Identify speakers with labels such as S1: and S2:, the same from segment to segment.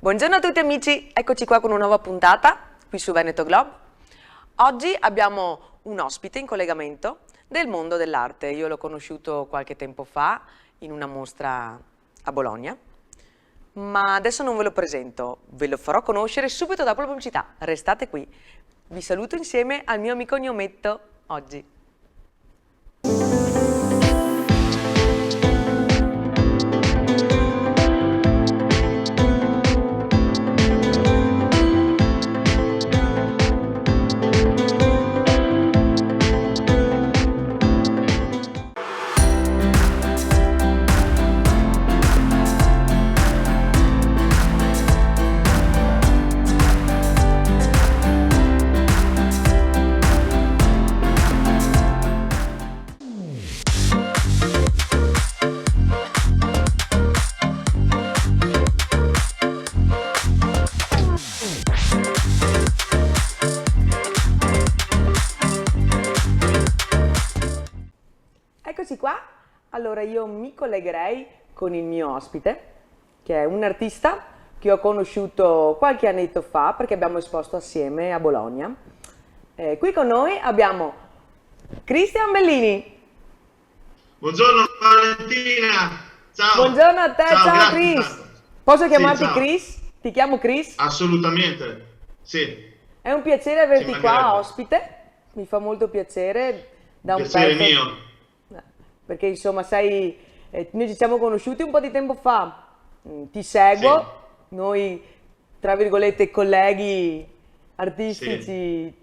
S1: Buongiorno a tutti amici, eccoci qua con una nuova puntata qui su Veneto Globe. Oggi abbiamo un ospite in collegamento del mondo dell'arte. Io l'ho conosciuto qualche tempo fa in una mostra a Bologna, ma adesso non ve lo presento, ve lo farò conoscere subito dopo la pubblicità. Restate qui, vi saluto insieme al mio amico Gnometto oggi. Eccoci qua, allora io mi collegherei con il mio ospite, che è un artista che ho conosciuto qualche annetto fa perché abbiamo esposto assieme a Bologna. Qui con noi abbiamo Cristian Bellini.
S2: Buongiorno Valentina, ciao.
S1: Buongiorno a te, ciao Chris. Posso chiamarti
S2: ciao.
S1: Chris? Ti chiamo Chris?
S2: Assolutamente, sì.
S1: È un piacere averti qua ospite, mi fa molto piacere. Da un
S2: piacere
S1: pezzo,
S2: mio.
S1: perché insomma sai, noi ci siamo conosciuti un po' di tempo fa, ti seguo,
S2: Sì.
S1: Noi tra virgolette colleghi artistici
S2: Sì.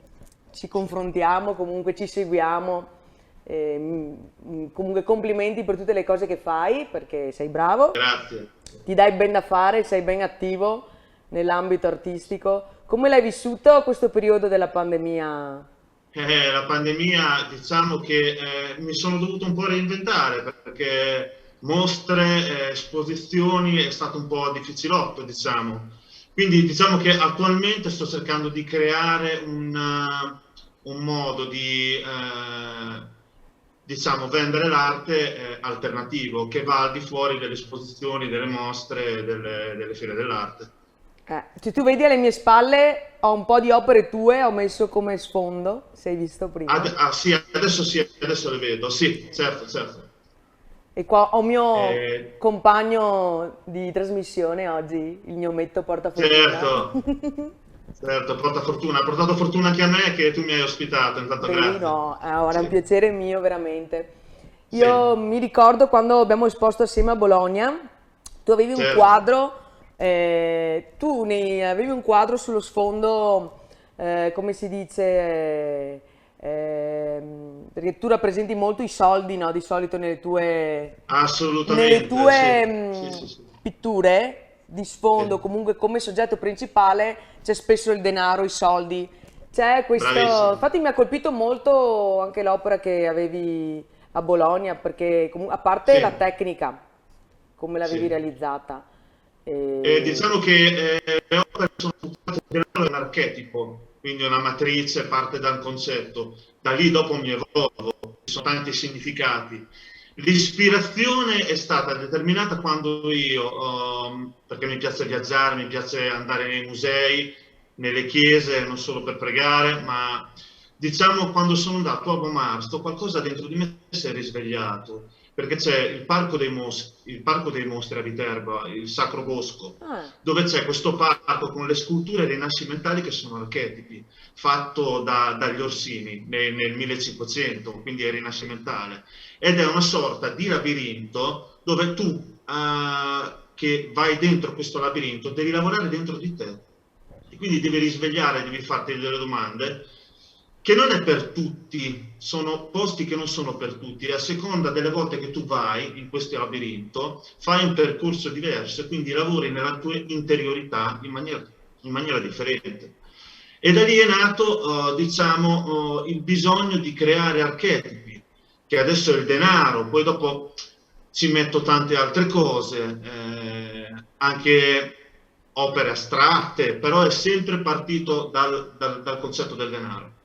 S1: ci confrontiamo, comunque ci seguiamo, comunque complimenti per tutte le cose che fai perché sei bravo,
S2: Grazie.
S1: ti dai ben da fare, sei ben attivo nell'ambito artistico. Come l'hai vissuto questo periodo della pandemia?
S2: La pandemia, diciamo che mi sono dovuto un po' reinventare perché mostre, esposizioni è stato un po' difficilotto, diciamo. Quindi diciamo che attualmente sto cercando di creare un modo di diciamo, vendere l'arte alternativo che va al di fuori delle esposizioni, delle mostre, delle fiere dell'arte.
S1: Se tu vedi alle mie spalle ho un po' di opere tue, ho messo come sfondo, se hai visto prima.
S2: Sì, adesso le vedo, sì, certo, certo.
S1: E qua ho il mio
S2: Eh,
S1: compagno di trasmissione oggi, il Gnometto Portafortuna.
S2: certo, certo, porta fortuna, ha portato fortuna anche a me che tu mi hai ospitato, intanto
S1: Vedi,
S2: grazie.
S1: no, ora è un
S2: Sì,
S1: piacere mio veramente. Io
S2: sì,
S1: mi ricordo quando abbiamo esposto assieme a Bologna, tu avevi un
S2: certo,
S1: quadro, avevi un quadro sullo sfondo, come si dice, perché tu rappresenti molto i soldi, no? Di solito nelle
S2: assolutamente,
S1: tue
S2: sì, sì, sì, sì,
S1: pitture di sfondo,
S2: sì,
S1: comunque come soggetto principale, c'è spesso il denaro, i soldi. C'è questo,
S2: bravissimo,
S1: infatti mi ha colpito molto anche l'opera che avevi a Bologna, perché a parte la
S2: sì,
S1: tecnica, come l'avevi
S2: sì.
S1: realizzata,
S2: Diciamo che le opere sono buttate dentro un archetipo, quindi una matrice parte dal concetto, da lì dopo mi evolvo, ci sono tanti significati. L'ispirazione è stata determinata quando io, perché mi piace viaggiare, mi piace andare nei musei, nelle chiese, non solo per pregare, ma diciamo quando sono andato a Bomarzo, qualcosa dentro di me si è risvegliato perché c'è il parco dei mostri a Viterbo, il Sacro Bosco,
S1: ah,
S2: dove c'è questo parco con le sculture rinascimentali che sono archetipi, fatto dagli Orsini nel 1500, quindi è rinascimentale. Ed è una sorta di labirinto dove tu, che vai dentro questo labirinto, devi lavorare dentro di te. E quindi devi risvegliare, devi farti delle domande che non è per tutti, sono posti che non sono per tutti e a seconda delle volte che tu vai in questo labirinto fai un percorso diverso e quindi lavori nella tua interiorità in maniera differente. E da lì è nato, diciamo, il bisogno di creare archetipi, che adesso è il denaro, poi dopo ci metto tante altre cose, anche opere astratte, però è sempre partito dal concetto del denaro.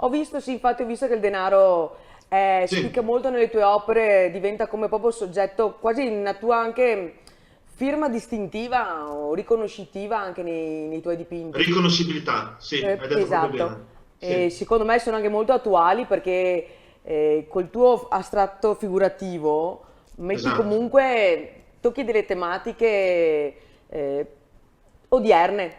S1: ho visto, sì, infatti ho visto che il denaro spicca
S2: Sì,
S1: molto nelle tue opere, diventa come proprio soggetto, quasi una tua anche firma distintiva o riconoscitiva anche nei tuoi dipinti.
S2: Riconoscibilità, sì, hai detto proprio
S1: Esatto.
S2: bene.
S1: E
S2: Sì,
S1: secondo me sono anche molto attuali perché col tuo astratto figurativo metti
S2: esatto.
S1: comunque, tocchi delle tematiche eh, odierne,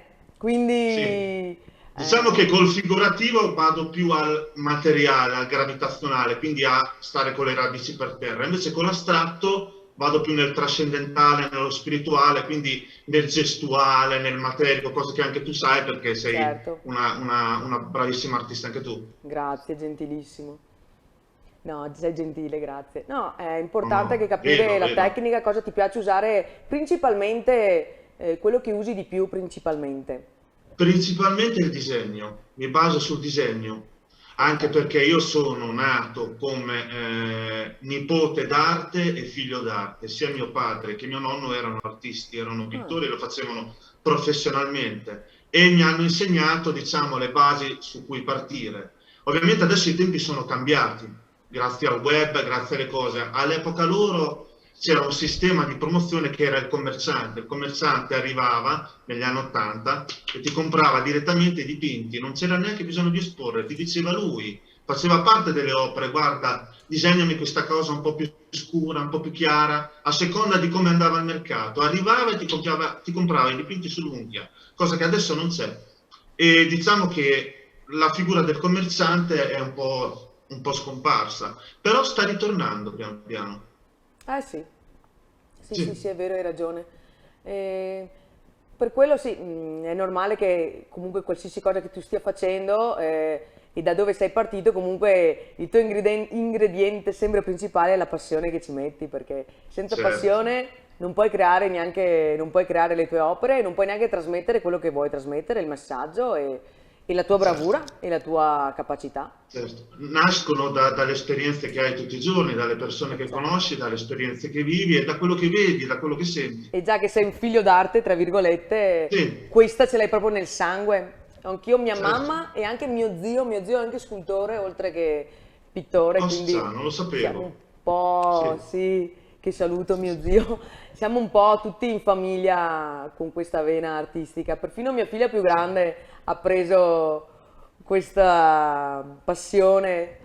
S2: Sì.
S1: quindi
S2: Diciamo che col figurativo vado più al materiale, al gravitazionale, quindi a stare con le radici per terra. Invece con l'astratto vado più nel trascendentale, nello spirituale, quindi nel gestuale, nel materico, cose che anche tu sai perché sei
S1: certo,
S2: una bravissima artista anche tu.
S1: grazie, gentilissimo. No, sei gentile, grazie. No, è
S2: No,
S1: importante che
S2: no,
S1: capire
S2: vedo,
S1: la
S2: vedo.
S1: tecnica, cosa ti piace usare, principalmente quello che usi di più principalmente.
S2: Principalmente il disegno, mi baso sul disegno,
S1: Ok.
S2: anche perché io sono nato come nipote d'arte e figlio d'arte. Sia mio padre che mio nonno erano artisti, erano
S1: Ah,
S2: pittori e lo facevano professionalmente e mi hanno insegnato, diciamo, le basi su cui partire. Ovviamente adesso i tempi sono cambiati, grazie al web, grazie alle cose. All'epoca loro c'era un sistema di promozione che era il commerciante. Il commerciante arrivava negli anni 80 e ti comprava direttamente i dipinti, non c'era neanche bisogno di esporre, ti diceva lui, faceva parte delle opere, guarda, disegnami questa cosa un po' più scura, un po' più chiara, a seconda di come andava al mercato. Arrivava e ti comprava i dipinti sull'unghia, cosa che adesso non c'è. E diciamo che la figura del commerciante è un po' scomparsa, però sta ritornando piano piano.
S1: eh sì, sì, sì,
S2: Sì,
S1: sì, è vero, hai ragione. Eh, per quello sì, è normale che comunque qualsiasi cosa che tu stia facendo e da dove sei partito, comunque il tuo ingrediente sempre principale è la passione che ci metti, perché senza
S2: certo.
S1: passione non puoi creare neanche, non puoi creare le tue opere, non puoi neanche trasmettere quello che vuoi trasmettere, il messaggio e la tua
S2: Certo,
S1: bravura e la tua capacità.
S2: certo. Nascono dalle esperienze che hai tutti i giorni, dalle persone che
S1: Certo.
S2: conosci, dalle esperienze che vivi e da quello che vedi, da quello che senti.
S1: E già che sei un figlio d'arte, tra virgolette,
S2: Sì,
S1: questa ce l'hai proprio nel sangue. Anch'io, mia
S2: certo.
S1: mamma e anche mio zio è anche scultore, oltre che pittore,
S2: Ossa,
S1: quindi
S2: non lo
S1: siamo un
S2: sapevo.
S1: po',
S2: Sì,
S1: sì, che saluto mio zio, siamo un po' tutti in famiglia con questa vena artistica. Perfino mia figlia più
S2: sì.
S1: grande ha preso questa passione.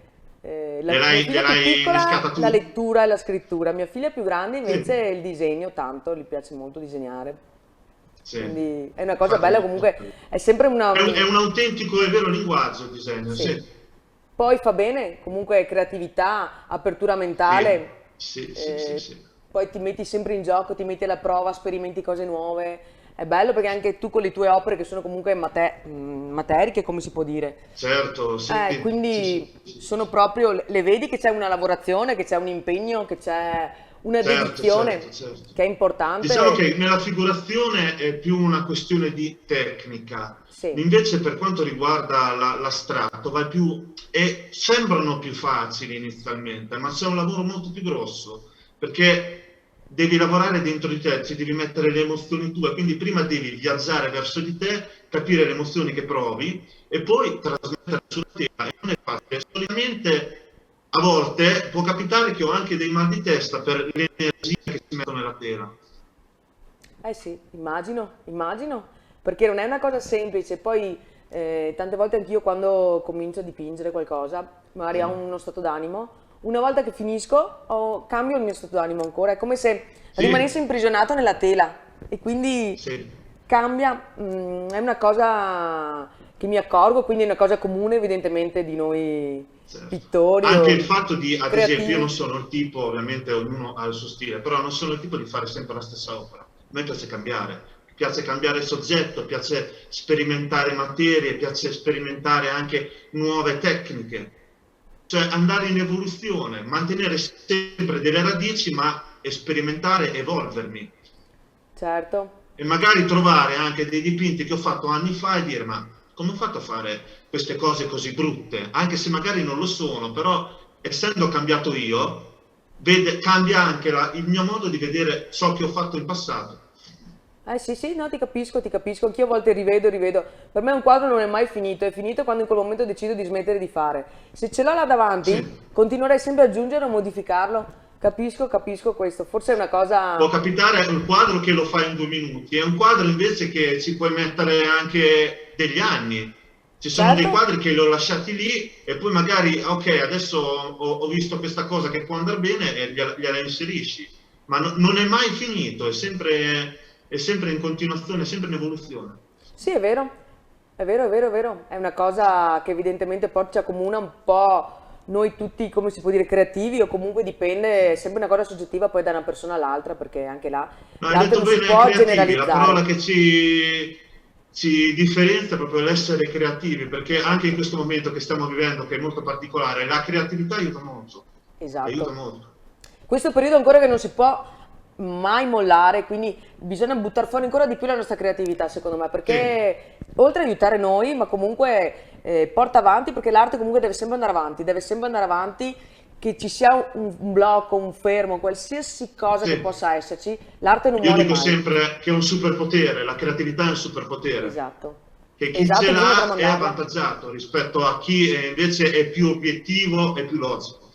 S1: Mia figlia più
S2: Gliel'hai
S1: piccola
S2: innescata tu?
S1: la lettura e la scrittura, mia figlia più grande invece
S2: Sì,
S1: il disegno, tanto, gli piace molto disegnare.
S2: sì.
S1: Quindi è una cosa
S2: Infatti
S1: bella, comunque è sempre una...
S2: è un autentico e vero linguaggio il disegno,
S1: Sì.
S2: sì.
S1: Poi fa bene, comunque creatività, apertura
S2: Sì,
S1: mentale,
S2: sì, sì, sì,
S1: eh,
S2: sì.
S1: poi ti metti sempre in gioco, ti metti alla prova, sperimenti cose nuove. È bello perché anche tu con le tue opere che sono comunque materiche, come si può dire.
S2: Certo, sì, sì, sì,
S1: Quindi
S2: sì, sì,
S1: sono
S2: sì.
S1: proprio, le vedi che c'è una lavorazione, che c'è un impegno, che c'è una
S2: Certo, certo,
S1: dedizione
S2: certo.
S1: che è
S2: Diciamo
S1: importante.
S2: che nella figurazione è più una questione di tecnica,
S1: Sì,
S2: invece per quanto riguarda l'astratto, sembrano più facili inizialmente, ma c'è un lavoro molto più grosso, perché devi lavorare dentro di te, ci devi mettere le emozioni tue, quindi prima devi viaggiare verso di te, capire le emozioni che provi e poi trasmetterle sulla tela. E non è facile, solitamente a volte può capitare che ho anche dei mal di testa per le energie che si mettono nella tela.
S1: eh sì, immagino, perché non è una cosa semplice. Poi tante volte anch'io quando comincio a dipingere qualcosa, magari ho
S2: Sì,
S1: uno stato d'animo, una volta che finisco cambio il mio stato d'animo ancora, è come se rimanessi
S2: sì,
S1: imprigionato nella tela e quindi
S2: sì,
S1: cambia, è una cosa che mi accorgo, quindi è una cosa comune evidentemente di noi
S2: certo.
S1: pittori
S2: Anche il
S1: o
S2: fatto di, ad esempio, io non
S1: creativi.
S2: sono il tipo, ovviamente ognuno ha il suo stile, però non sono il tipo di fare sempre la stessa opera. A me piace cambiare soggetto, piace sperimentare materie, piace sperimentare anche nuove tecniche, cioè andare in evoluzione, mantenere sempre delle radici, ma sperimentare, evolvermi.
S1: Certo.
S2: E magari trovare anche dei dipinti che ho fatto anni fa e dire ma come ho fatto a fare queste cose così brutte? Anche se magari non lo sono, però essendo cambiato io, cambia anche il mio modo di vedere ciò che ho fatto in passato.
S1: Eh sì, sì, no, ti capisco, anch'io a volte rivedo. Per me un quadro non è finito quando in quel momento decido di smettere di fare. Se ce l'ho là davanti,
S2: Sì,
S1: continuerei sempre ad aggiungere o modificarlo. capisco questo. Forse è una cosa...
S2: Può capitare un quadro che lo fa in 2 minuti, è un quadro invece che ci puoi mettere anche degli anni. Ci sono dei
S1: Certo?
S2: quadri che li ho lasciati lì e poi magari, ok, adesso ho visto questa cosa che può andare bene e gliela inserisci. Ma non è mai finito, è sempre in continuazione, è sempre in evoluzione.
S1: Sì, è vero, è vero, è vero, è vero. È una cosa che evidentemente poi ci accomuna un po' noi tutti, come si può dire, creativi o comunque dipende, è sempre una cosa soggettiva poi da una persona all'altra, perché anche là
S2: No, hai
S1: l'arte
S2: detto
S1: non si
S2: bene
S1: può
S2: creativi, la
S1: generalizzare.
S2: parola che ci differenzia è proprio l'essere creativi, perché anche in
S1: Esatto,
S2: questo momento che stiamo vivendo, che è molto particolare, la creatività aiuta
S1: esatto.
S2: molto.
S1: Questo periodo ancora che non si può mai mollare, quindi bisogna buttare fuori ancora di più la nostra creatività, secondo me,
S2: Sì,
S1: perché oltre ad aiutare noi, ma comunque porta avanti, perché l'arte comunque deve sempre andare avanti, che ci sia un blocco, un fermo, qualsiasi cosa che
S2: sì.
S1: possa esserci, l'arte non
S2: Io
S1: muore
S2: dico
S1: mai.
S2: sempre che è un superpotere, la creatività è un superpotere,
S1: Esatto,
S2: che chi ce
S1: esatto, bisogna
S2: l'ha è
S1: tramandarla.
S2: avvantaggiato rispetto a chi invece è più obiettivo e più logico.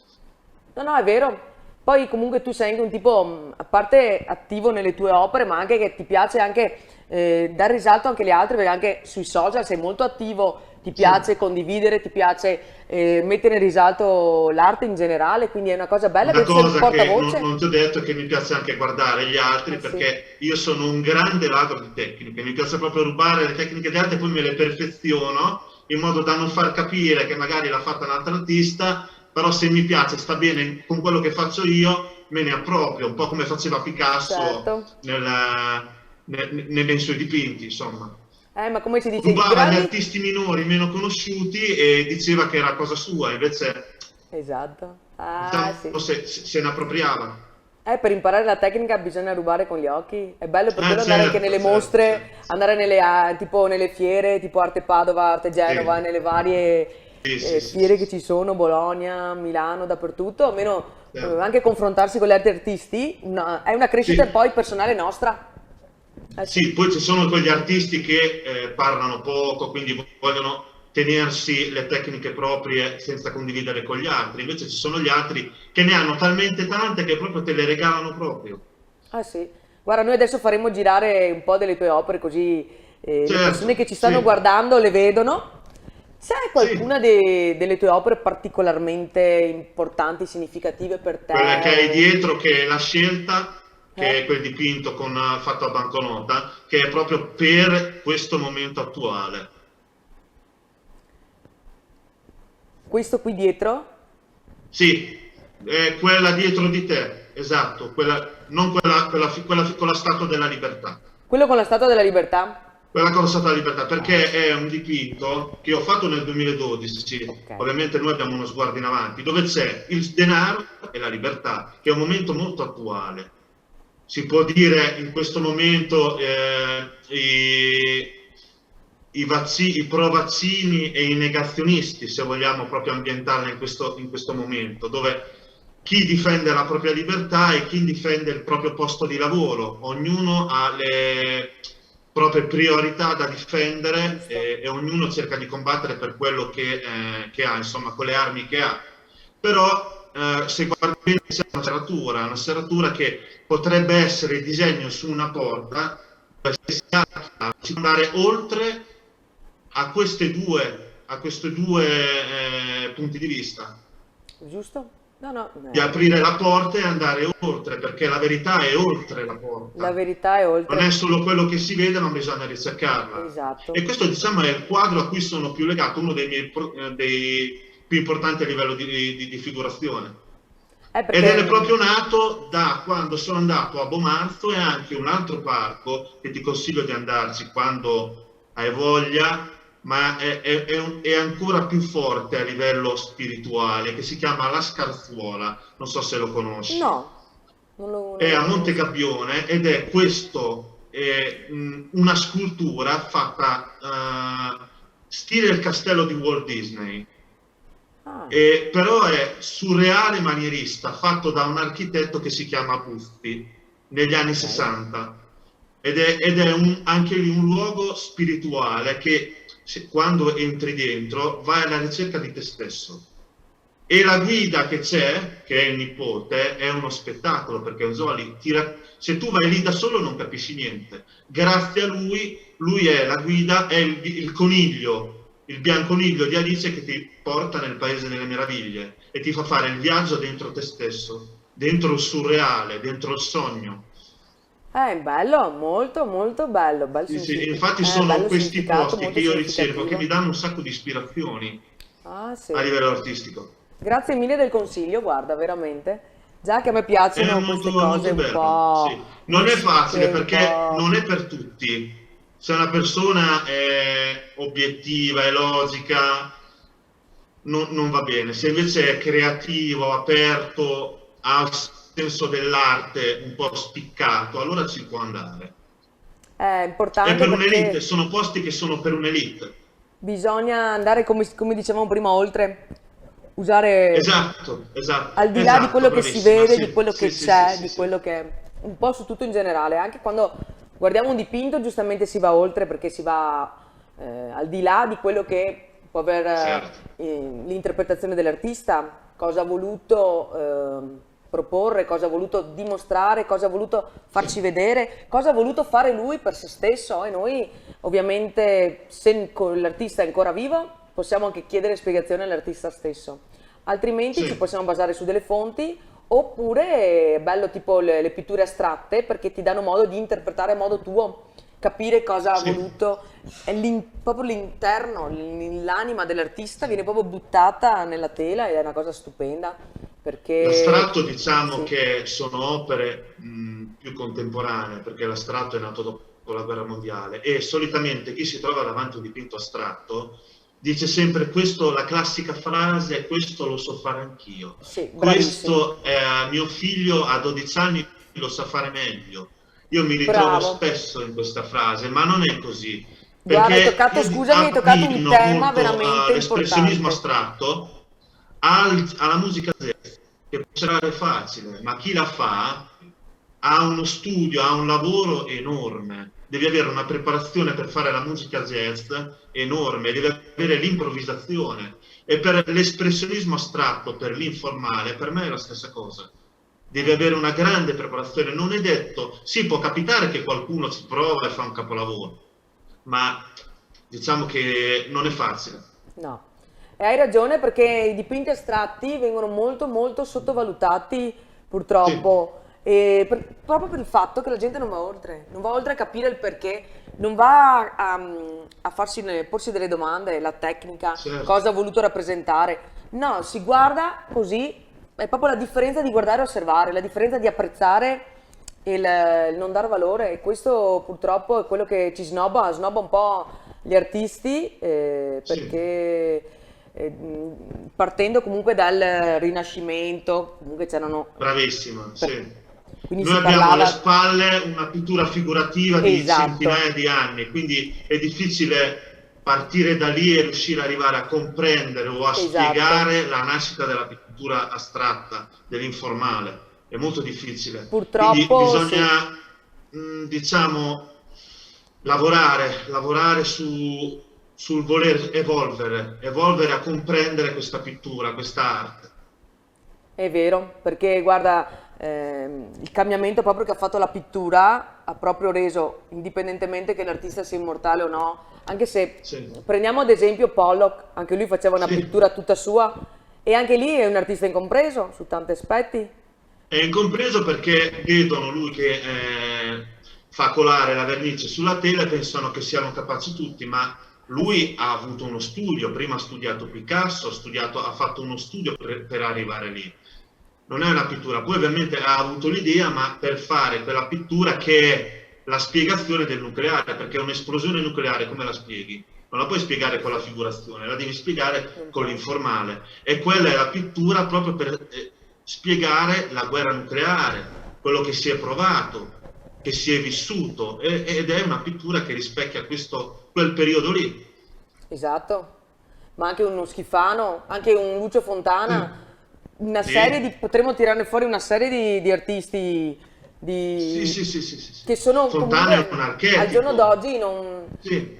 S1: No, no, è vero. Poi comunque tu sei anche un tipo, a parte attivo nelle tue opere, ma anche che ti piace anche dare risalto anche agli altri, perché anche sui social sei molto attivo, ti
S2: Sì.
S1: piace condividere, ti piace mettere in risalto l'arte in generale, quindi è una cosa bella
S2: Una
S1: che tu sei un
S2: cosa che
S1: portavoce.
S2: non ti ho detto è che mi piace anche guardare gli altri
S1: Eh sì,
S2: perché io sono un grande ladro di tecniche, mi piace proprio rubare le tecniche di altri e poi me le perfeziono in modo da non far capire che magari l'ha fatta un altro artista, però se mi piace, sta bene con quello che faccio io, me ne approprio, un po' come faceva Picasso
S1: certo.
S2: nei suoi dipinti, insomma.
S1: Ma come si dice, i
S2: Rubava gli
S1: grandi...
S2: artisti minori meno conosciuti e diceva che era cosa sua, invece
S1: Esatto. Ah, sì.
S2: diciamo se ne appropriava.
S1: Per imparare la tecnica bisogna rubare con gli occhi. È bello per quello andare anche
S2: Certo,
S1: nelle
S2: certo,
S1: mostre,
S2: certo.
S1: andare tipo nelle fiere, tipo Arte Padova, Arte Genova,
S2: Sì,
S1: nelle varie
S2: sì, sì, sì,
S1: fiere
S2: sì,
S1: che
S2: sì,
S1: ci sono, Bologna, Milano, dappertutto, almeno
S2: certo.
S1: anche confrontarsi con gli altri artisti, è una crescita
S2: Sì,
S1: poi personale nostra. Eh sì,
S2: sì, poi ci sono quegli artisti che parlano poco, quindi vogliono tenersi le tecniche proprie senza condividere con gli altri, invece ci sono gli altri che ne hanno talmente tante che proprio te le regalano proprio.
S1: eh sì. Guarda, noi adesso faremo girare un po' delle tue opere così le persone che
S2: Certo,
S1: ci stanno
S2: sì,
S1: guardando le vedono. C'è
S2: sì,
S1: qualcuna delle tue opere particolarmente importanti, significative per
S2: quella
S1: te?
S2: che hai
S1: O...
S2: dietro che è la scelta,
S1: eh?
S2: che è quel dipinto fatto a banconota, che è proprio per questo momento attuale.
S1: Questo qui dietro?
S2: Sì, è quella dietro di te, esatto, non quella con la Statua della Libertà.
S1: Quello con la Statua della Libertà?
S2: Quella con la Statua della Libertà, perché
S1: Sì.
S2: è un dipinto che ho fatto nel 2012,
S1: Ok,
S2: ovviamente noi abbiamo uno sguardo in avanti, dove c'è il denaro e la libertà, che è un momento molto attuale. Si può dire in questo momento i pro-vaccini e i negazionisti, se vogliamo proprio ambientarla in questo momento, dove chi difende la propria libertà e chi difende il proprio posto di lavoro. Ognuno ha le proprie priorità da difendere
S1: giusto.
S2: e ognuno cerca di combattere per quello che ha, insomma, con le armi che ha. Però se guardi bene c'è una serratura che potrebbe essere il disegno su una porta, si può andare oltre a questi due punti di vista,
S1: Giusto? No, no,
S2: di aprire la porta e andare oltre, perché la verità è oltre la
S1: la
S2: porta.
S1: verità è
S2: Non è
S1: oltre.
S2: solo quello che si vede, ma bisogna ricercarla. E
S1: Esatto.
S2: questo, diciamo, è il quadro a cui sono più legato, uno dei più importanti a livello di figurazione. Ed
S1: Perché...
S2: è proprio nato da quando sono andato a Bomarzo e anche un altro parco che ti consiglio di andarci quando hai voglia, ma è ancora più forte a livello spirituale, che si chiama La Scarzuola, non so se lo conosci.
S1: No, non
S2: È
S1: lo
S2: a Monte
S1: conosco.
S2: Gabbione ed è questo, una scultura fatta stile il castello di Walt Disney.
S1: Ah,
S2: Però è surreale manierista, fatto da un architetto che si chiama Buffi negli anni
S1: ok.
S2: 60 ed è anche lì un luogo spirituale che quando entri dentro vai alla ricerca di te stesso E la guida che c'è, che è il nipote, è uno spettacolo, perché Ozoli se tu vai lì da solo non capisci niente. Grazie a lui, lui è la guida, è il coniglio, il bianconiglio di Alice che ti porta nel Paese delle Meraviglie e ti fa fare il viaggio dentro te stesso, dentro il surreale, dentro il sogno.
S1: È bello, molto molto bello,
S2: Sì, sì, infatti sono
S1: bello
S2: questi
S1: significato,
S2: posti
S1: molto
S2: che io ricerco, che
S1: significativo.
S2: mi danno un sacco di ispirazioni
S1: Ah, sì.
S2: a livello artistico.
S1: Grazie mille del consiglio, guarda, veramente. Già che a me
S2: È
S1: piacciono
S2: molto,
S1: queste cose
S2: molto
S1: un
S2: bello,
S1: po'
S2: sì. Non è
S1: mistiche,
S2: facile
S1: un
S2: perché
S1: po'...
S2: non è per tutti. Se una persona è obiettiva, è logica, non va bene. Se invece è creativo, aperto, ha il senso dell'arte un po' spiccato, allora ci può andare.
S1: È
S2: È
S1: importante
S2: per un'elite,
S1: perché
S2: sono posti che sono per un'elite.
S1: bisogna andare, come dicevamo prima, oltre, usare
S2: Esatto, esatto,
S1: al di là di
S2: esatto,
S1: quello che si
S2: bravissima.
S1: vede, di
S2: Sì,
S1: quello
S2: sì,
S1: che
S2: sì, sì,
S1: c'è,
S2: sì,
S1: di
S2: sì.
S1: quello che... un po' su tutto in generale, anche quando guardiamo un dipinto giustamente si va oltre perché si va al di là di quello che può aver
S2: Certo.
S1: l'interpretazione dell'artista, cosa ha voluto proporre, cosa ha voluto dimostrare, cosa ha voluto farci
S2: Sì,
S1: vedere, cosa ha voluto fare lui per se stesso e noi ovviamente se l'artista è ancora vivo possiamo anche chiedere spiegazioni all'artista stesso, altrimenti ci
S2: sì,
S1: possiamo basare su delle fonti oppure è bello tipo le pitture astratte perché ti danno modo di interpretare a modo tuo, capire cosa ha
S2: sì.
S1: voluto, è proprio l'interno, l'anima dell'artista viene proprio buttata nella tela ed è una cosa stupenda perché
S2: L'astratto diciamo
S1: sì,
S2: che sono opere più contemporanee, perché l'astratto è nato dopo la guerra mondiale e solitamente chi si trova davanti a un dipinto astratto dice sempre questo, la classica frase, questo lo so fare anch'io,
S1: sì, bravissimo,
S2: questo mio figlio a 12 anni lo sa fare meglio. Io mi ritrovo
S1: bravo.
S2: spesso in questa frase, ma non è così,
S1: Guarda,
S2: perché
S1: scusami, hai toccato un
S2: abbino
S1: tema
S2: molto
S1: veramente
S2: l'espressionismo
S1: importante.
S2: astratto alla musica jazz, che può sembrare facile, ma chi la fa ha uno studio, ha un lavoro enorme. Devi avere una preparazione per fare la musica jazz enorme, devi avere l'improvvisazione. E per l'espressionismo astratto, per l'informale, per me è la stessa cosa. Devi avere una grande preparazione. Non è detto, sì, può capitare che qualcuno ci prova e fa un capolavoro, ma diciamo che non è facile.
S1: No, e hai ragione perché i dipinti astratti vengono molto molto sottovalutati
S2: Sì,
S1: purtroppo proprio per il fatto che la gente non va oltre a capire il perché, non va a porsi delle domande, la tecnica,
S2: certo.
S1: cosa ha voluto rappresentare. No, si guarda così, è proprio la differenza di guardare e osservare, la differenza di apprezzare e il non dar valore e questo purtroppo è quello che ci snobba un po' gli artisti
S2: Sì.
S1: perché partendo comunque dal Rinascimento, comunque c'erano,
S2: Bravissima,
S1: per-
S2: sì.
S1: quindi
S2: Noi
S1: si
S2: abbiamo alle
S1: parlava,
S2: spalle una pittura figurativa di
S1: esatto,
S2: centinaia di anni, quindi è difficile partire da lì e riuscire ad arrivare a comprendere o a
S1: esatto.
S2: spiegare la nascita della pittura astratta, dell'informale. È molto difficile. Quindi
S1: Purtroppo sì,
S2: bisogna, diciamo, lavorare sul voler evolvere a comprendere questa pittura, questa arte.
S1: è vero, perché guarda, il cambiamento proprio che ha fatto la pittura ha proprio reso, indipendentemente che l'artista sia immortale o no, anche se
S2: Sì.
S1: prendiamo ad esempio Pollock, anche lui faceva una
S2: Sì.
S1: pittura tutta sua e anche lì è un artista incompreso su tanti aspetti.
S2: È incompreso perché vedono lui che fa colare la vernice sulla tela e pensano che siano capaci tutti, ma
S1: Eh sì,
S2: lui ha avuto uno studio, prima ha studiato Picasso, ha fatto uno studio per arrivare lì. Non è una pittura, poi ovviamente ha avuto l'idea, ma per fare quella pittura che è la spiegazione del nucleare, perché un'esplosione nucleare come la spieghi? Non la puoi spiegare con la figurazione, la devi spiegare
S1: non
S2: con
S1: puoi.
S2: l'informale. E quella è la pittura proprio per spiegare la guerra nucleare, quello che si è provato, che si è vissuto, ed è una pittura che rispecchia quel periodo lì.
S1: Esatto, ma anche uno Schifano, anche un Lucio
S2: Sì,
S1: Fontana, una serie di,
S2: sì,
S1: potremmo tirarne fuori una serie di artisti
S2: sì,
S1: di-
S2: sì, sì, sì, sì, sì.
S1: che sono
S2: Fontana è un
S1: comunque al giorno
S2: archetipo.
S1: d'oggi non,
S2: Sì,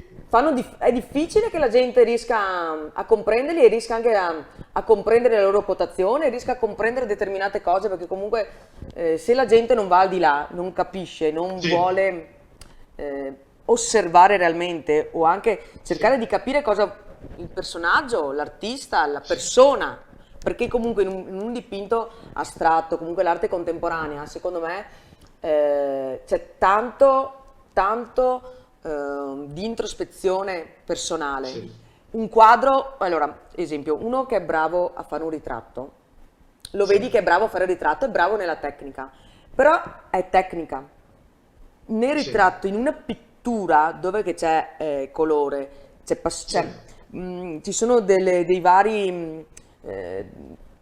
S1: è difficile che la gente riesca a comprenderli e riesca anche a comprendere la loro quotazione, riesca a comprendere determinate cose, perché comunque se la gente non va al di là, non capisce, non
S2: Sì,
S1: vuole osservare realmente o anche cercare
S2: sì,
S1: di capire cosa il personaggio, l'artista, la
S2: sì,
S1: persona, perché comunque in un dipinto astratto, comunque l'arte contemporanea, secondo me c'è tanto di introspezione personale.
S2: sì,
S1: Un quadro, allora, esempio, uno che è bravo a fare un ritratto, lo
S2: sì,
S1: vedi che è bravo a fare il ritratto, è bravo nella tecnica, però è tecnica. Nel
S2: sì,
S1: ritratto, in una pittura dove che c'è colore,
S2: sì.
S1: ci sono dei vari eh,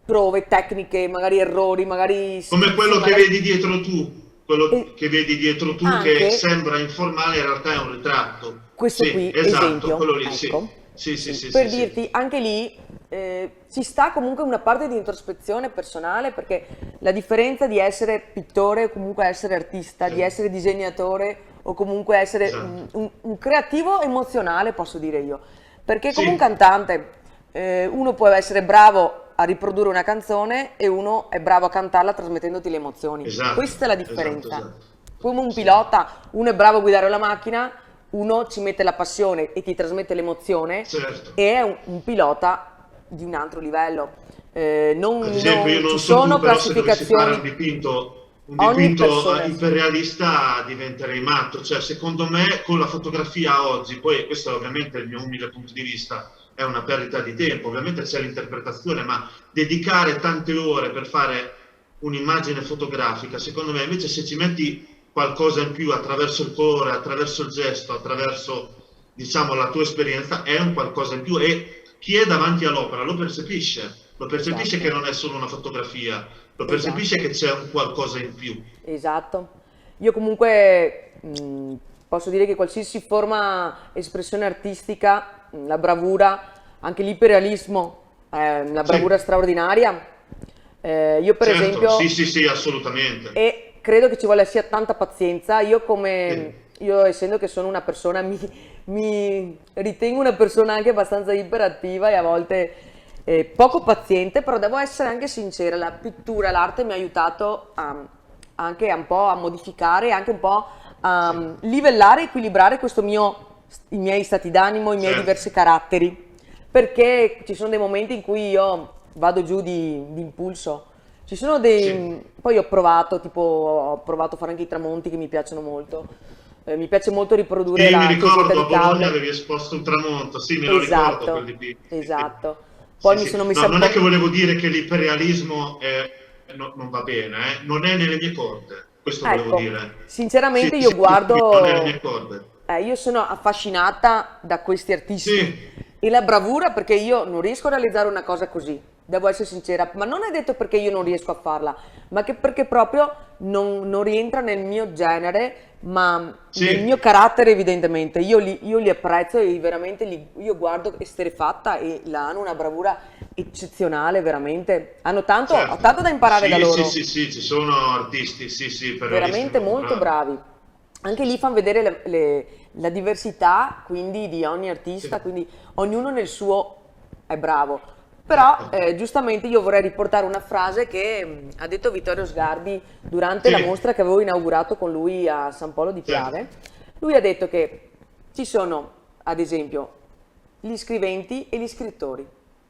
S1: prove, tecniche, magari errori, magari
S2: Come
S1: schizzi,
S2: quello che
S1: magari
S2: vedi dietro tu, quello
S1: e
S2: che vedi dietro tu che
S1: anche
S2: sembra informale, in realtà è un ritratto.
S1: questo
S2: Sì,
S1: qui,
S2: esatto, quello
S1: esempio,
S2: lì, sì.
S1: ecco,
S2: Sì, sì,
S1: sì,
S2: sì,
S1: per
S2: sì, sì.
S1: dirti, anche lì ci sta comunque una parte di introspezione personale, perché la differenza di essere pittore o comunque essere artista,
S2: Sì,
S1: di essere disegnatore o comunque essere
S2: esatto.
S1: un creativo emozionale, posso dire io, perché come un
S2: Sì,
S1: cantante, uno può essere bravo a riprodurre una canzone e uno è bravo a cantarla trasmettendoti le emozioni.
S2: esatto,
S1: Questa è la
S2: esatto,
S1: differenza.
S2: esatto.
S1: Come un
S2: Sì,
S1: pilota, uno è bravo a guidare la macchina, uno ci mette la passione e ti trasmette l'emozione
S2: certo.
S1: e è un pilota di un altro livello.
S2: Ad esempio, io
S1: Ci
S2: non so tu,
S1: sono
S2: però se dovessi fare
S1: classificazioni,
S2: un
S1: ogni
S2: dipinto
S1: persona, sì,
S2: iperrealista diventerei matto. Cioè, secondo me, con la fotografia oggi, poi questo è ovviamente il mio umile punto di vista, è una perdita di tempo. Ovviamente c'è l'interpretazione, ma dedicare tante ore per fare un'immagine fotografica, secondo me, invece se ci metti qualcosa in più attraverso il colore, attraverso il gesto, attraverso, diciamo, la tua esperienza, è un qualcosa in più e chi è davanti all'opera lo percepisce che
S1: esatto,
S2: non è solo una fotografia, lo percepisce
S1: esatto.
S2: che c'è un qualcosa in più.
S1: Esatto. Io comunque posso dire che qualsiasi forma espressione artistica, la bravura, anche l'iperrealismo, la bravura
S2: Sì,
S1: straordinaria. Io per
S2: certo, sì,
S1: esempio,
S2: sì, sì, assolutamente.
S1: e credo che ci voglia sia tanta pazienza.
S2: Sì,
S1: Io essendo che sono una persona, mi ritengo una persona anche abbastanza iperattiva e a volte poco paziente, però devo essere anche sincera, la pittura, l'arte mi ha aiutato anche un po' a modificare, anche un po' a
S2: sì,
S1: livellare, equilibrare i miei stati d'animo, i miei
S2: certo,
S1: diversi caratteri, perché ci sono dei momenti in cui io vado giù di impulso. Ci sono
S2: sì.
S1: dei... Poi ho provato a fare anche i tramonti che mi piacciono molto. Mi piace molto riprodurre
S2: Sì, mi
S1: la chiesetta
S2: ricordo
S1: di
S2: a Bologna
S1: Calle.
S2: avevi esposto un tramonto, sì, me lo ricordo quel
S1: Esatto,
S2: dipinto. Sì, sì.
S1: esatto. Poi
S2: Sì,
S1: mi
S2: sì.
S1: sono messa
S2: No,
S1: un
S2: non è che
S1: po'...
S2: volevo dire che l'iperrealismo non va bene, non è nelle mie corde, questo volevo
S1: Ecco,
S2: dire. Sì,
S1: sinceramente io
S2: sì, sì, non è nelle mie
S1: guardo,
S2: corde.
S1: io sono affascinata da questi artisti
S2: Sì,
S1: e la bravura perché io non riesco a realizzare una cosa così, devo essere sincera, ma non è detto perché io non riesco a farla, ma che perché proprio non rientra nel mio genere, ma nel mio
S2: sì,
S1: carattere evidentemente. Io li apprezzo e veramente io guardo esterefatta e hanno una bravura eccezionale, veramente. Ho
S2: certo.
S1: tanto da imparare da
S2: Sì, sì,
S1: loro.
S2: sì, sì, ci sono artisti, sì, sì, iperrealisti
S1: Veramente
S2: molto
S1: molto
S2: bravi.
S1: bravi. Anche
S2: Sì,
S1: lì
S2: sì,
S1: fanno vedere la diversità, quindi di ogni
S2: sì,
S1: artista, quindi ognuno nel suo è bravo. Però giustamente io vorrei riportare una frase che ha detto Vittorio Sgarbi durante la
S2: sì,
S1: mostra che avevo inaugurato con lui a San Polo di
S2: certo,
S1: Piave. Lui ha detto che ci sono, ad esempio, gli scriventi e gli scrittori.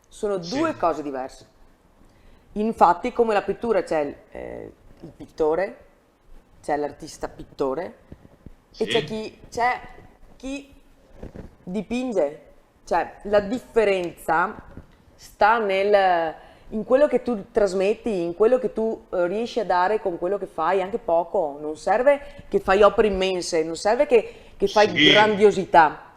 S1: Sono due
S2: sì,
S1: cose diverse. Infatti, come la pittura c'è il pittore, c'è l'artista pittore e
S2: sì,
S1: c'è chi dipinge. Cioè, la differenza sta in quello che tu trasmetti, in quello che tu riesci a dare con quello che fai, anche poco. Non serve che fai opere immense, non serve che fai
S2: sì.
S1: grandiosità.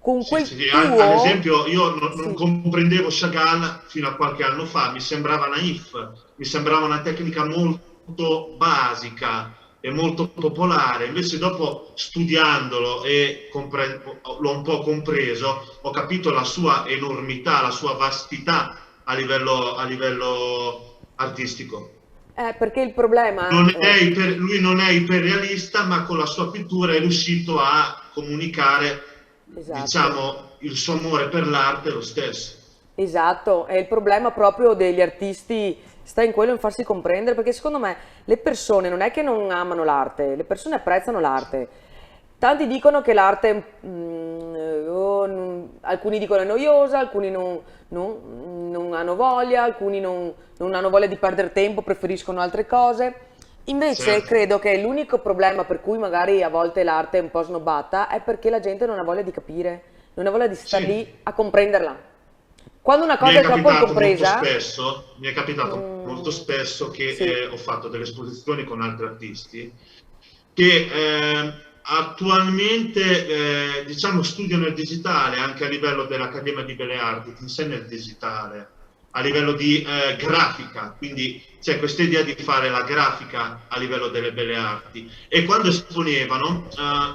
S1: Con
S2: Sì, sì,
S1: quel
S2: sì. Ad
S1: tuo...
S2: esempio, io non
S1: Sì,
S2: comprendevo Chagall fino a qualche anno fa, mi sembrava naif, mi sembrava una tecnica molto basica e molto popolare. Invece, dopo studiandolo e l'ho un po' compreso, ho capito la sua enormità, la sua vastità a livello artistico.
S1: perché il problema...
S2: Lui non è iperrealista, ma con la sua pittura è riuscito a comunicare
S1: esatto.
S2: diciamo, il suo amore per l'arte è lo stesso.
S1: Esatto, e il problema proprio degli artisti sta in quello in farsi comprendere, perché secondo me le persone non è che non amano l'arte, le persone apprezzano l'arte. Tanti dicono che l'arte, alcuni dicono è noiosa, alcuni non hanno voglia, alcuni non hanno voglia di perdere tempo, preferiscono altre cose. Invece
S2: Certo.
S1: credo che l'unico problema per cui magari a volte l'arte è un po' snobbata è perché la gente non ha voglia di capire, non ha voglia di star
S2: Sì,
S1: lì a comprenderla. Quando una
S2: mi
S1: cosa
S2: è
S1: è troppo
S2: capitato molto
S1: incompresa,
S2: spesso, mi è capitato molto spesso che
S1: sì,
S2: ho fatto delle esposizioni con altri artisti che attualmente diciamo studiano il digitale anche a livello dell'Accademia di Belle Arti, ti insegna il digitale a livello di grafica, quindi c'è questa idea di fare la grafica a livello delle belle arti e quando esponevano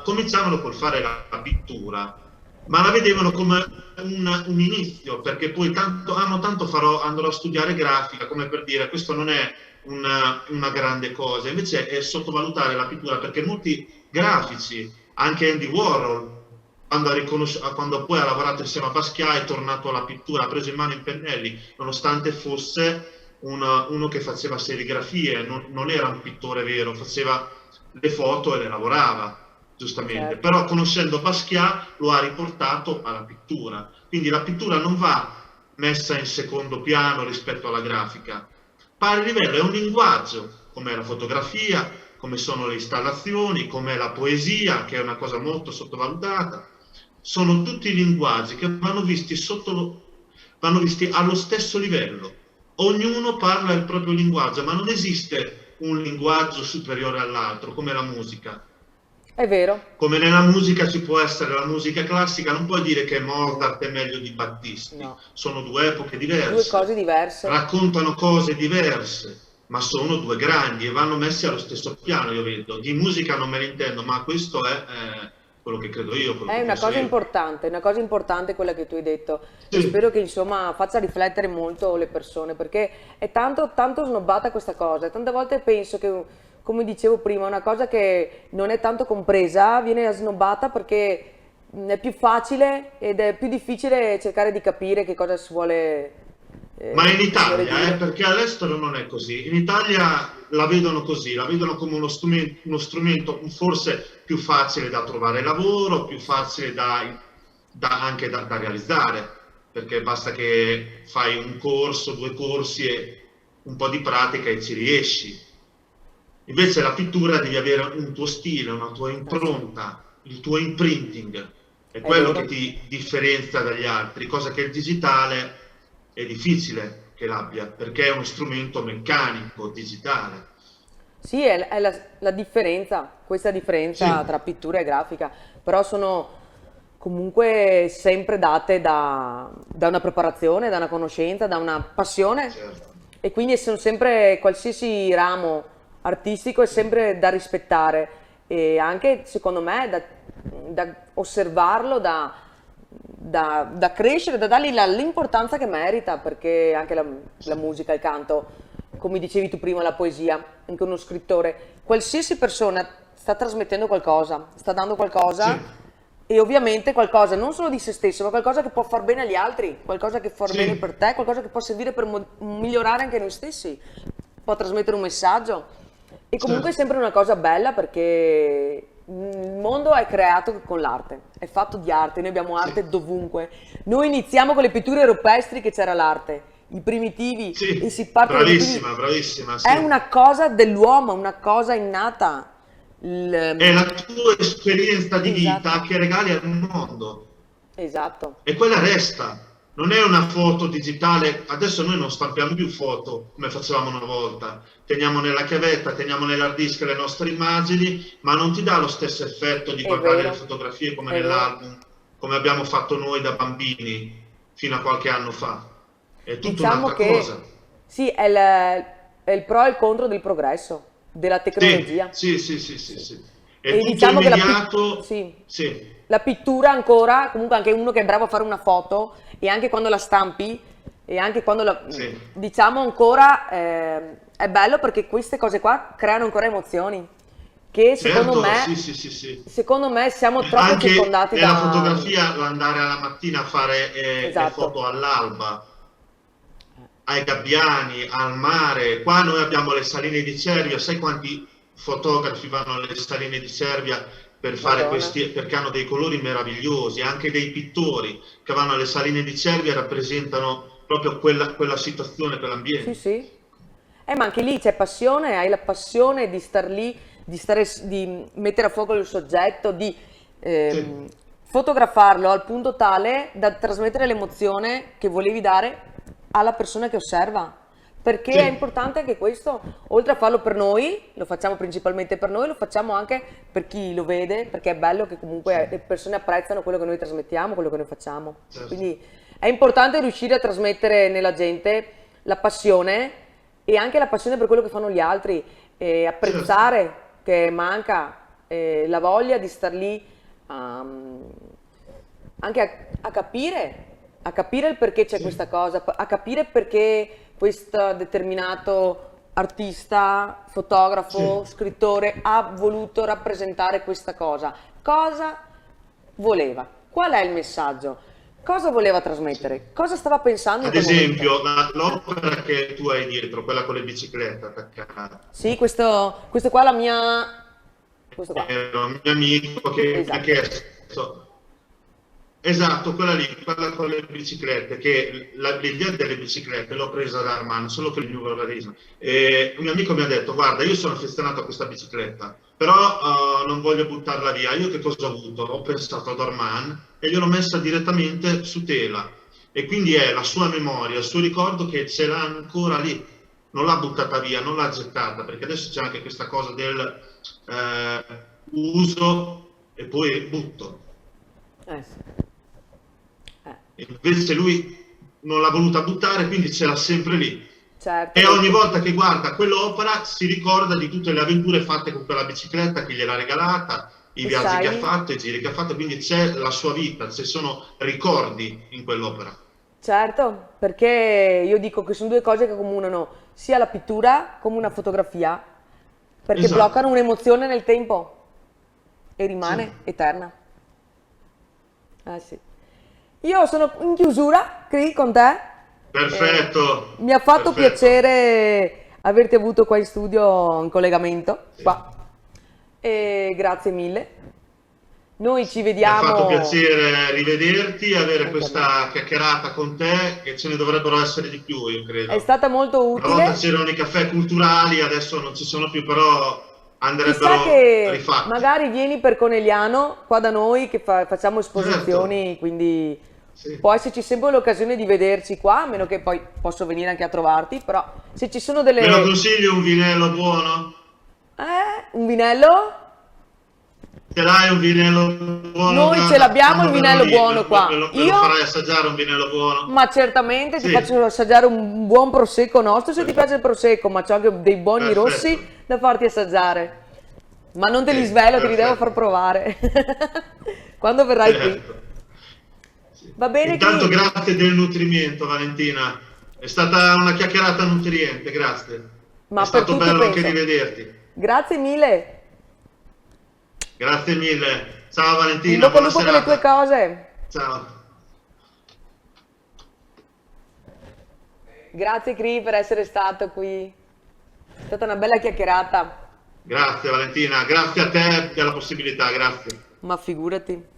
S2: cominciavano col fare la pittura, ma la vedevano come un inizio, perché poi tanto andrò a studiare grafica, come per dire questo non è una grande cosa, invece è sottovalutare la pittura, perché molti grafici, anche Andy Warhol, quando poi ha lavorato insieme a Basquiat è tornato alla pittura, ha preso in mano i pennelli, nonostante fosse uno che faceva serigrafie, non era un pittore vero, faceva le foto e le lavorava, giustamente,
S1: certo.
S2: però conoscendo Basquiat lo ha riportato alla pittura, quindi la pittura non va messa in secondo piano rispetto alla grafica, pari livello, è un linguaggio, come la fotografia, come sono le installazioni, come la poesia, che è una cosa molto sottovalutata, sono tutti linguaggi che vanno visti allo stesso livello. Ognuno parla il proprio linguaggio, ma non esiste un linguaggio superiore all'altro, come la musica.
S1: È vero,
S2: Come nella musica ci può essere la musica classica, non puoi dire che Mozart è meglio di Battisti,
S1: no,
S2: sono due epoche
S1: due cose
S2: diverse,
S1: diverse.
S2: raccontano cose diverse, ma sono due grandi e vanno messi allo stesso piano, io vedo. Di musica non me ne intendo, ma questo è quello che credo io, quello
S1: È
S2: che penso io.
S1: una cosa importante quella che tu hai detto e spero
S2: Sì,
S1: che insomma faccia riflettere molto le persone perché è tanto, tanto snobbata questa cosa. Tante volte penso che, come dicevo prima, una cosa che non è tanto compresa viene snobbata perché è più facile ed è più difficile cercare di capire che cosa
S2: ma in
S1: si vuole
S2: Italia,
S1: dire.
S2: perché all'estero non è così. In Italia la vedono così, la vedono come uno strumento forse più facile da trovare lavoro, più facile anche da realizzare, perché basta che fai un corso, due corsi e un po' di pratica e ci riesci. Invece la pittura devi avere un tuo stile, una tua
S1: Ah sì,
S2: impronta, il tuo imprinting, è
S1: è
S2: quello che
S1: vero.
S2: ti differenzia dagli altri, cosa che il digitale è difficile che l'abbia, perché è uno strumento meccanico, digitale.
S1: Sì, è la differenza, questa differenza
S2: Sì,
S1: tra pittura e grafica, però sono comunque sempre date da una preparazione, da una conoscenza, da una passione
S2: certo.
S1: e quindi sono sempre, qualsiasi ramo artistico è
S2: Sì,
S1: sempre da rispettare e anche secondo me da osservarlo, da crescere, da dargli l'importanza che merita, perché anche la
S2: sì,
S1: musica, il canto, come dicevi tu prima, la poesia, anche uno scrittore, qualsiasi persona sta trasmettendo qualcosa, sta dando
S2: sì,
S1: qualcosa e ovviamente qualcosa non solo di se stesso, ma qualcosa che può far bene agli altri, qualcosa che fa bene
S2: sì,
S1: per te, qualcosa che può servire per migliorare anche noi stessi, può trasmettere un messaggio. E comunque è
S2: certo.
S1: sempre una cosa bella perché il mondo è creato con l'arte, è fatto di arte, noi abbiamo
S2: Sì,
S1: arte dovunque. Noi iniziamo con le pitture rupestri che c'era l'arte, i primitivi, e
S2: sì,
S1: si parte dai primi.
S2: bravissima, bravissima,
S1: È
S2: sì.
S1: una cosa dell'uomo, una cosa innata.
S2: È la tua esperienza di vita
S1: Esatto,
S2: che regali al mondo.
S1: esatto,
S2: E quella resta, non è una foto digitale. Adesso noi non stampiamo più foto come facevamo una volta, teniamo nella chiavetta, teniamo nell'hard disk le nostre immagini, ma non ti dà lo stesso effetto di
S1: è
S2: guardare le
S1: vero,
S2: fotografie come
S1: è vero.
S2: nell'album, come abbiamo fatto noi da bambini fino a qualche anno fa. È tutta
S1: Diciamo
S2: un'altra cosa.
S1: che sì, è il pro e il contro del progresso, della
S2: Sì,
S1: tecnologia.
S2: sì, sì, sì, sì, sì. È
S1: E
S2: tutto
S1: diciamo che
S2: immediato.
S1: sì,
S2: Sì,
S1: la pittura ancora, comunque anche uno che è bravo a fare una foto e anche quando la stampi e anche quando
S2: sì,
S1: diciamo ancora è bello perché queste cose qua creano ancora emozioni. che
S2: Certo, sì, sì, sì, sì.
S1: secondo me siamo troppo
S2: Anche
S1: circondati
S2: nella
S1: da...
S2: fotografia, andare alla mattina a fare le
S1: Esatto.
S2: foto all'alba, ai gabbiani, al mare. Qua noi abbiamo le saline di Cervia, sai quanti fotografi vanno alle saline di Cervia per fare
S1: Madonna.
S2: questi, perché hanno dei colori meravigliosi, anche dei pittori che vanno alle saline di Cervia rappresentano proprio quella situazione,
S1: Sì,
S2: quell'ambiente.
S1: sì. Ma anche lì c'è passione, hai la passione di star lì, di mettere a fuoco il soggetto, di
S2: Sì,
S1: fotografarlo al punto tale da trasmettere l'emozione che volevi dare alla persona che osserva. Perché è
S2: sì,
S1: importante anche questo, oltre a farlo per noi, lo facciamo principalmente per noi, lo facciamo anche per chi lo vede, perché è bello che
S2: sì,
S1: comunque le persone apprezzano quello che noi trasmettiamo, quello che noi facciamo.
S2: certo.
S1: Quindi è importante riuscire a trasmettere nella gente la passione e anche la passione per quello che fanno gli altri, e
S2: Certo,
S1: apprezzare che manca la voglia di star lì anche a capire il perché c'è
S2: sì,
S1: questa cosa, a capire perché questo determinato artista, fotografo,
S2: sì.
S1: scrittore ha voluto rappresentare questa cosa. Cosa voleva? Qual è il messaggio? Cosa voleva
S2: Sì.
S1: trasmettere? Cosa stava pensando in
S2: Ad
S1: quel momento?
S2: esempio, l'opera che tu hai dietro, quella con le biciclette attaccate,
S1: Sì, questo qua è la mia... Questo qua,
S2: era un mio amico che mi ha
S1: esatto.
S2: chiesto, esatto, quella lì, quella con le biciclette, che l'idea delle biciclette l'ho presa da Armando, solo che il mio valorizzano. E un mio amico mi ha detto, guarda, io sono affezionato a questa bicicletta, però non voglio buttarla via. Io che cosa ho avuto? Ho pensato ad Armand e gliel'ho messa direttamente su tela. E quindi è la sua memoria, il suo ricordo che ce l'ha ancora lì. Non l'ha buttata via, non l'ha gettata, perché adesso c'è anche questa cosa del uso e poi butto.
S1: Sì. Eh,
S2: Invece lui non l'ha voluta buttare, quindi ce l'ha sempre lì.
S1: certo,
S2: E ogni volta che guarda quell'opera si ricorda di tutte le avventure fatte con quella bicicletta che gliel'ha regalata, i
S1: e
S2: viaggi che ha
S1: sai,
S2: fatto, i giri che ha fatto, quindi c'è la sua vita, ci sono ricordi in quell'opera.
S1: certo, perché io dico che sono due cose che accomunano sia la pittura come una fotografia, perché bloccano
S2: Esatto,
S1: un'emozione nel tempo e
S2: sì.
S1: rimane eterna. Sì. Io sono in chiusura qui con te. Mi
S2: Perfetto,
S1: ha fatto
S2: perfetto.
S1: piacere averti avuto qua in studio in collegamento.
S2: Sì.
S1: Qua. E grazie mille. Noi ci
S2: Mi ha fatto
S1: vediamo
S2: piacere rivederti e avere
S1: anche a me.
S2: questa chiacchierata con te, che ce ne dovrebbero essere di più, io
S1: È
S2: credo.
S1: stata molto
S2: Una volta
S1: utile.
S2: c'erano i caffè culturali, adesso non ci sono più, però
S1: Chissà
S2: andrebbero
S1: che
S2: rifatti.
S1: magari vieni per Conegliano qua da noi che facciamo
S2: Certo,
S1: esposizioni, quindi
S2: sì.
S1: può esserci sempre l'occasione di vederci qua, a meno che poi posso venire anche a trovarti, però se ci sono
S2: Me lo
S1: delle...
S2: consigli un vinello buono?
S1: Un vinello?
S2: Ce l'hai un vinello buono
S1: Noi ce
S2: da
S1: l'abbiamo il
S2: fammelo
S1: vinello
S2: lì,
S1: buono qua.
S2: me lo
S1: Io,
S2: farai assaggiare un vinello buono?
S1: ma certamente ti
S2: Sì,
S1: faccio assaggiare un buon prosecco nostro se ti piace il
S2: perfetto,
S1: prosecco, ma c'ho anche dei buoni rossi
S2: perfetto.
S1: da farti assaggiare. Ma non te li
S2: Sì,
S1: svelo, te li devo far
S2: perfetto,
S1: provare quando verrai qui.
S2: certo. Sì.
S1: Va bene,
S2: Intanto
S1: Cri?
S2: grazie del nutrimento, Valentina. È stata una chiacchierata nutriente, grazie. È
S1: Ma per
S2: stato
S1: tutti
S2: bello anche
S1: penso.
S2: rivederti.
S1: Grazie mille.
S2: Grazie mille. Ciao
S1: In
S2: Valentina,
S1: bocca al
S2: buona
S1: lupo per le tue
S2: serata.
S1: cose.
S2: Ciao.
S1: Grazie, Cri, per essere stato qui. È stata una bella chiacchierata.
S2: Grazie Valentina, grazie a te della possibilità, grazie.
S1: Ma figurati.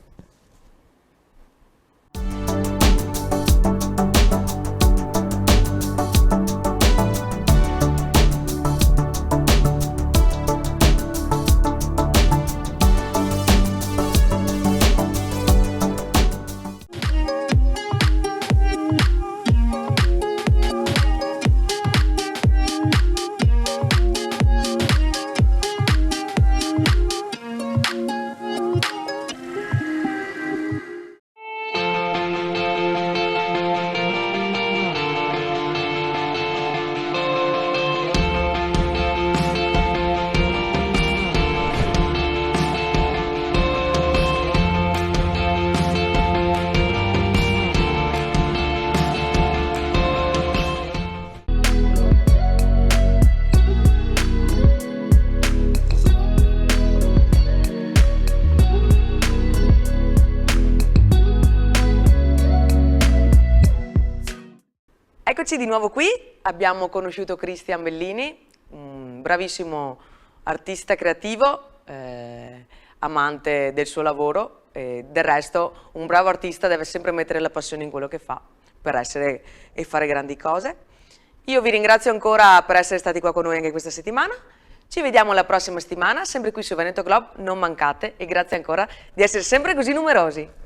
S1: Eccoci di nuovo qui, abbiamo conosciuto Cristian Bellini, un bravissimo artista creativo, amante del suo lavoro, e del resto un bravo artista deve sempre mettere la passione in quello che fa per essere e fare grandi cose. Io vi ringrazio ancora per essere stati qua con noi anche questa settimana, ci vediamo la prossima settimana, sempre qui su Veneto Globe, non mancate e grazie ancora di essere sempre così numerosi.